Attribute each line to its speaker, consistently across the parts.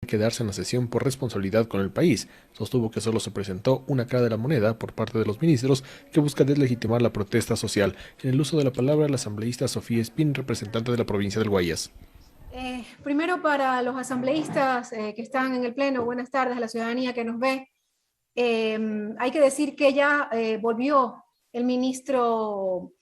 Speaker 1: quedarse en la sesión por responsabilidad con el país. Sostuvo que solo se presentó una cara de la moneda por parte de los ministros que busca deslegitimar la protesta social. En el uso de la palabra, la asambleísta Sofía Espín, representante de la provincia del Guayas.
Speaker 2: Primero para los asambleístas que están en el pleno, buenas tardes a la ciudadanía que nos ve. Hay que decir que ya volvió el ministro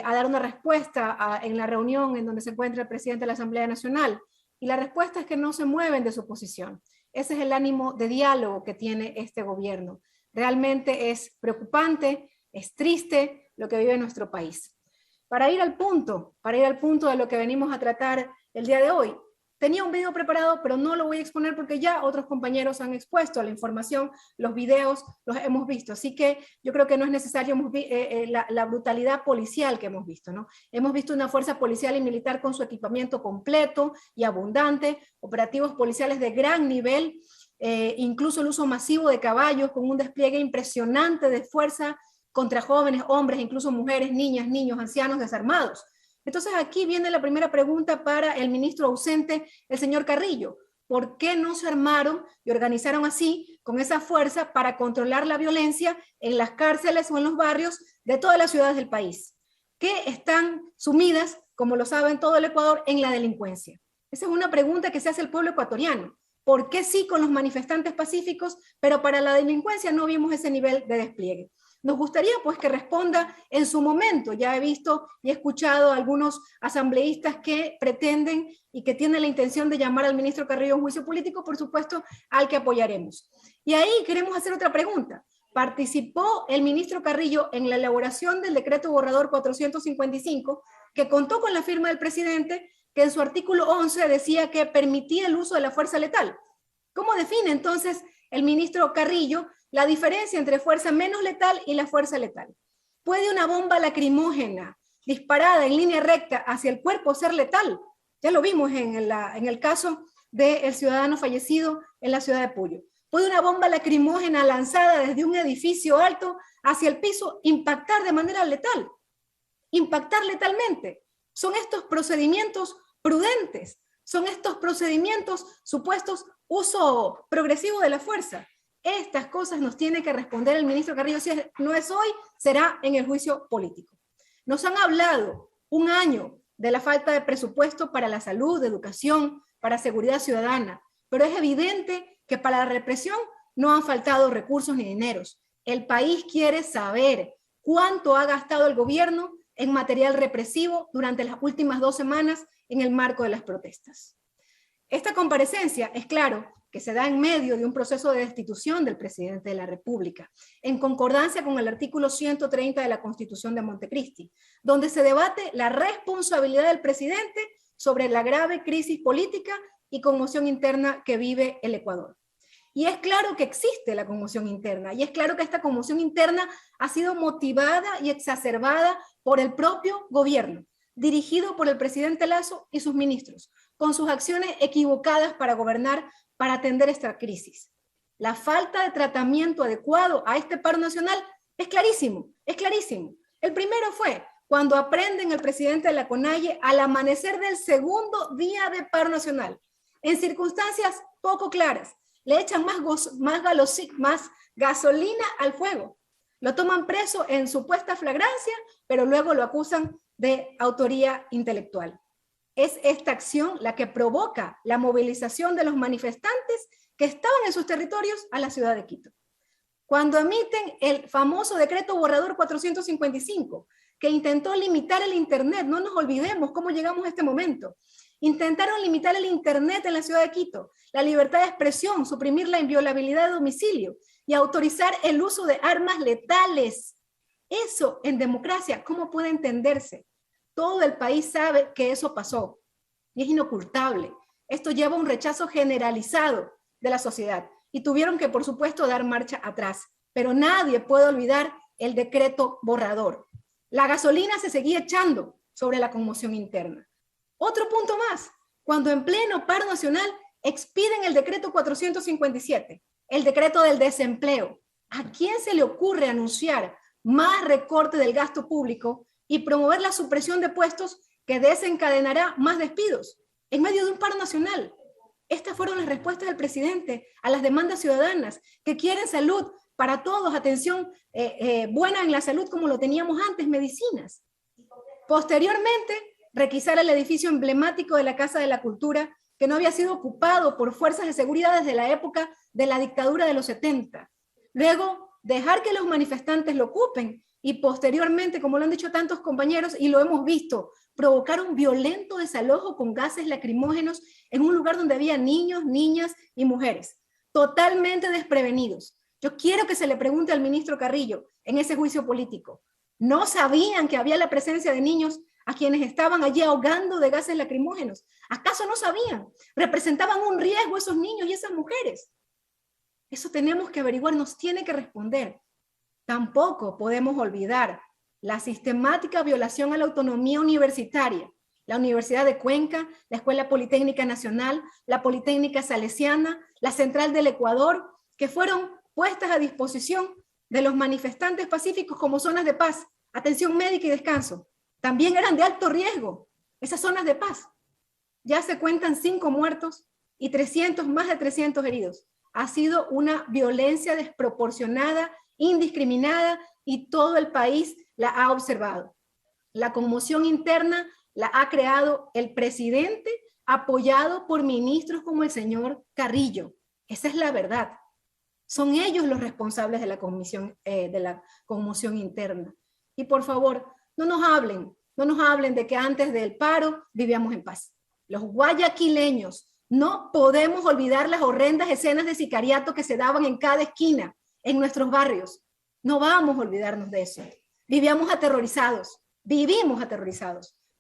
Speaker 2: a dar una respuesta en la reunión en donde se encuentra el presidente de la Asamblea Nacional, y la respuesta es que no se mueven de su posición. Ese es el ánimo de diálogo que tiene este gobierno. Realmente es preocupante, es triste lo que vive nuestro país. Para ir al punto de lo que venimos a tratar el día de hoy, tenía un video preparado, pero no lo voy a exponer porque ya otros compañeros han expuesto la información, los videos los hemos visto, así que yo creo que no es necesario la brutalidad policial que hemos visto, ¿no? Hemos visto una fuerza policial y militar con su equipamiento completo y abundante, operativos policiales de gran nivel, incluso el uso masivo de caballos con un despliegue impresionante de fuerza contra jóvenes, hombres, incluso mujeres, niñas, niños, ancianos desarmados. Entonces aquí viene la primera pregunta para el ministro ausente, el señor Carrillo. ¿Por qué no se armaron y organizaron así, con esa fuerza, para controlar la violencia en las cárceles o en los barrios de todas las ciudades del país, que están sumidas, como lo saben todo el Ecuador, en la delincuencia? Esa es una pregunta que se hace el pueblo ecuatoriano. ¿Por qué sí con los manifestantes pacíficos, pero para la delincuencia no vimos ese nivel de despliegue? Nos gustaría pues que responda en su momento. Ya he visto y he escuchado a algunos asambleístas que pretenden y que tienen la intención de llamar al ministro Carrillo a un juicio político, por supuesto, al que apoyaremos. Y ahí queremos hacer otra pregunta. ¿Participó el ministro Carrillo en la elaboración del decreto borrador 455, que contó con la firma del presidente, que en su artículo 11 decía que permitía el uso de la fuerza letal? ¿Cómo define entonces el ministro Carrillo la diferencia entre fuerza menos letal y la fuerza letal? ¿Puede una bomba lacrimógena disparada en línea recta hacia el cuerpo ser letal? Ya lo vimos en el caso del ciudadano fallecido en la ciudad de Puyo. ¿Puede una bomba lacrimógena lanzada desde un edificio alto hacia el piso impactar de manera letal? Impactar letalmente. Son estos procedimientos prudentes, son estos procedimientos supuestos uso progresivo de la fuerza. Estas cosas nos tiene que responder el ministro Carrillo. Si no es hoy, será en el juicio político. Nos han hablado un año de la falta de presupuesto para la salud, educación, para seguridad ciudadana, pero es evidente que para la represión no han faltado recursos ni dineros. El país quiere saber cuánto ha gastado el gobierno en material represivo durante las últimas 2 semanas en el marco de las protestas. Esta comparecencia, es claro, que se da en medio de un proceso de destitución del presidente de la República, en concordancia con el artículo 130 de la Constitución de Montecristi, donde se debate la responsabilidad del presidente sobre la grave crisis política y conmoción interna que vive el Ecuador. Y es claro que existe la conmoción interna, y es claro que esta conmoción interna ha sido motivada y exacerbada por el propio gobierno, dirigido por el presidente Lasso y sus ministros, con sus acciones equivocadas para gobernar, para atender esta crisis. La falta de tratamiento adecuado a este paro nacional es clarísimo, es clarísimo. El primero fue cuando aprenden el presidente de la CONAIE al amanecer del segundo día de paro nacional, en circunstancias poco claras, le echan más gasolina al fuego, lo toman preso en supuesta flagrancia, pero luego lo acusan de autoría intelectual. Es esta acción la que provoca la movilización de los manifestantes que estaban en sus territorios a la ciudad de Quito. Cuando emiten el famoso decreto borrador 455, que intentó limitar el Internet, no nos olvidemos cómo llegamos a este momento. Intentaron limitar el Internet en la ciudad de Quito, la libertad de expresión, suprimir la inviolabilidad de domicilio y autorizar el uso de armas letales. Eso en democracia, ¿cómo puede entenderse? Todo el país sabe que eso pasó y es inocultable. Esto lleva a un rechazo generalizado de la sociedad y tuvieron que, por supuesto, dar marcha atrás. Pero nadie puede olvidar el decreto borrador. La gasolina se seguía echando sobre la conmoción interna. Otro punto más, cuando en pleno paro nacional expiden el decreto 457, el decreto del desempleo. ¿A quién se le ocurre anunciar más recorte del gasto público y promover la supresión de puestos que desencadenará más despidos en medio de un paro nacional? Estas fueron las respuestas del presidente a las demandas ciudadanas que quieren salud para todos, atención buena en la salud como lo teníamos antes, medicinas. Posteriormente, requisar el edificio emblemático de la Casa de la Cultura, que no había sido ocupado por fuerzas de seguridad desde la época de la dictadura de los 70. Luego, dejar que los manifestantes lo ocupen y posteriormente, como lo han dicho tantos compañeros y lo hemos visto, provocar un violento desalojo con gases lacrimógenos en un lugar donde había niños, niñas y mujeres, totalmente desprevenidos. Yo quiero que se le pregunte al ministro Carrillo en ese juicio político. ¿No sabían que había la presencia de niños a quienes estaban allí ahogando de gases lacrimógenos? ¿Acaso no sabían? ¿Representaban un riesgo esos niños y esas mujeres? Eso tenemos que averiguar, nos tiene que responder. Tampoco podemos olvidar la sistemática violación a la autonomía universitaria. La Universidad de Cuenca, la Escuela Politécnica Nacional, la Politécnica Salesiana, la Central del Ecuador, que fueron puestas a disposición de los manifestantes pacíficos como zonas de paz, atención médica y descanso. También eran de alto riesgo esas zonas de paz. Ya se cuentan 5 muertos y más de 300 heridos. Ha sido una violencia desproporcionada, indiscriminada, y todo el país la ha observado. La conmoción interna la ha creado el presidente, apoyado por ministros como el señor Carrillo. Esa es la verdad. Son ellos los responsables de la conmoción interna. Y por favor, no nos hablen de que antes del paro vivíamos en paz. Los guayaquileños no podemos olvidar las horrendas escenas de sicariato que se daban en cada esquina, en nuestros barrios. No vamos a olvidarnos de eso. Vivimos aterrorizados.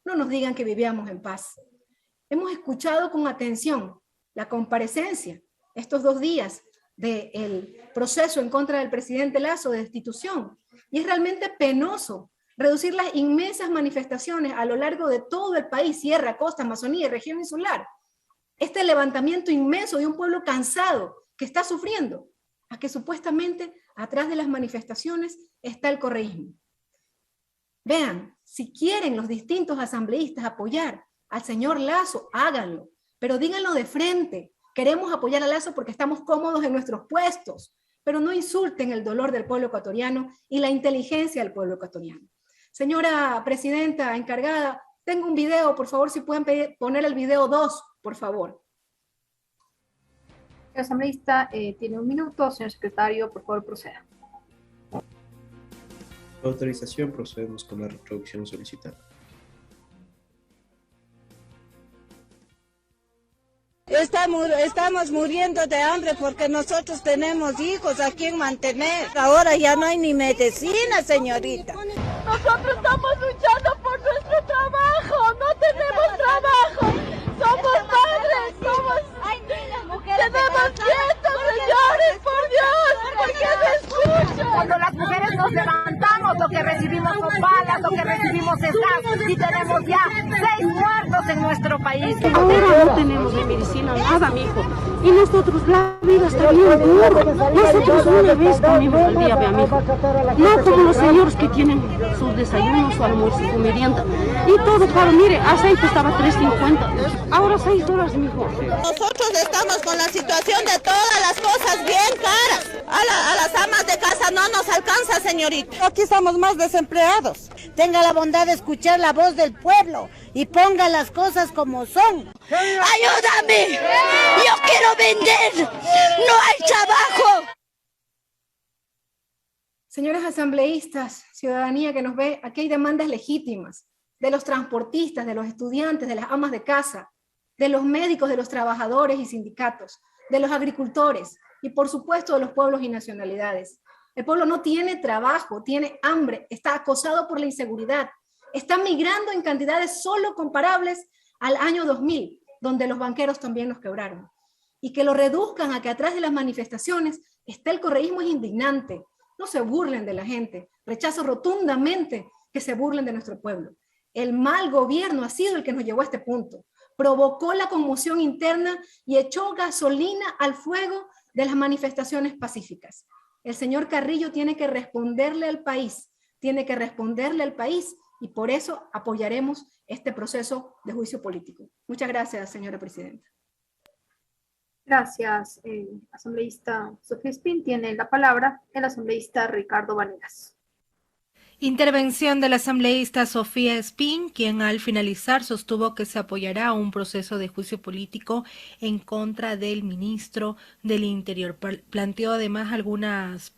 Speaker 2: No nos digan que vivíamos en paz. Hemos escuchado con atención la comparecencia estos 2 días del proceso en contra del presidente Lasso de destitución. Y es realmente penoso reducir las inmensas manifestaciones a lo largo de todo el país, sierra, costa, Amazonía y región insular. Este levantamiento inmenso de un pueblo cansado que está sufriendo, a que supuestamente atrás de las manifestaciones está el correísmo. Vean, si quieren los distintos asambleístas apoyar al señor Lasso, háganlo, pero díganlo de frente. Queremos apoyar a Lasso porque estamos cómodos en nuestros puestos, pero no insulten el dolor del pueblo ecuatoriano y la inteligencia del pueblo ecuatoriano. Señora presidenta encargada, tengo un video, por favor, si pueden poner el video 2, por favor.
Speaker 3: El asambleísta tiene 1 minuto. Señor secretario, por favor, proceda.
Speaker 4: Autorización, procedemos con la reproducción solicitada.
Speaker 5: Estamos muriendo de hambre porque nosotros tenemos hijos a quien mantener. Ahora ya no hay ni medicina, señorita.
Speaker 6: Nosotros estamos luchando por nuestro trabajo, no tenemos trabajo, somos padres, tenemos nietos, señores, por Dios, ¿por qué me escuchan?
Speaker 7: Cuando las mujeres nos levantamos, lo que recibimos son balas, lo que recibimos es gas, y tenemos ya 6 muertos en nuestro país.
Speaker 8: Ahora no tenemos ni medicina, nada, mijo. Y nosotros, la vida está bien dura. Nosotros una vez comimos al día, mi amigo. No como los señores que tienen sus desayunos, su almuerzo, su merienda. Y todo caro, mire, aceite estaba $3.50. Ahora $6, mijo.
Speaker 5: Nosotros estamos con la situación de todas las cosas bien caras. A las amas de casa no nos alcanza, señorita. Aquí estamos más desempleados.
Speaker 9: Tenga la bondad de escuchar la voz del pueblo y ponga las cosas como son.
Speaker 5: ¡Ayúdame! ¡Yo quiero vender! ¡No hay trabajo!
Speaker 2: Señores asambleístas, ciudadanía que nos ve, aquí hay demandas legítimas de los transportistas, de los estudiantes, de las amas de casa, de los médicos, de los trabajadores y sindicatos, de los agricultores y por supuesto de los pueblos y nacionalidades. El pueblo no tiene trabajo, tiene hambre, está acosado por la inseguridad, está migrando en cantidades solo comparables al año 2000, donde los banqueros también nos quebraron. Y que lo reduzcan a que atrás de las manifestaciones está el correísmo es indignante. No se burlen de la gente. Rechazo rotundamente que se burlen de nuestro pueblo. El mal gobierno ha sido el que nos llevó a este punto. Provocó la conmoción interna y echó gasolina al fuego de las manifestaciones pacíficas. El señor Carrillo tiene que responderle al país, y por eso apoyaremos este proceso de juicio político. Muchas gracias, señora presidenta.
Speaker 3: Gracias, asambleísta Sofía Espín. Tiene la palabra el asambleísta Ricardo Vanegas.
Speaker 10: Intervención del asambleísta Sofía Espín, quien al finalizar sostuvo que se apoyará un proceso de juicio político en contra del ministro del Interior. Planteó además algunas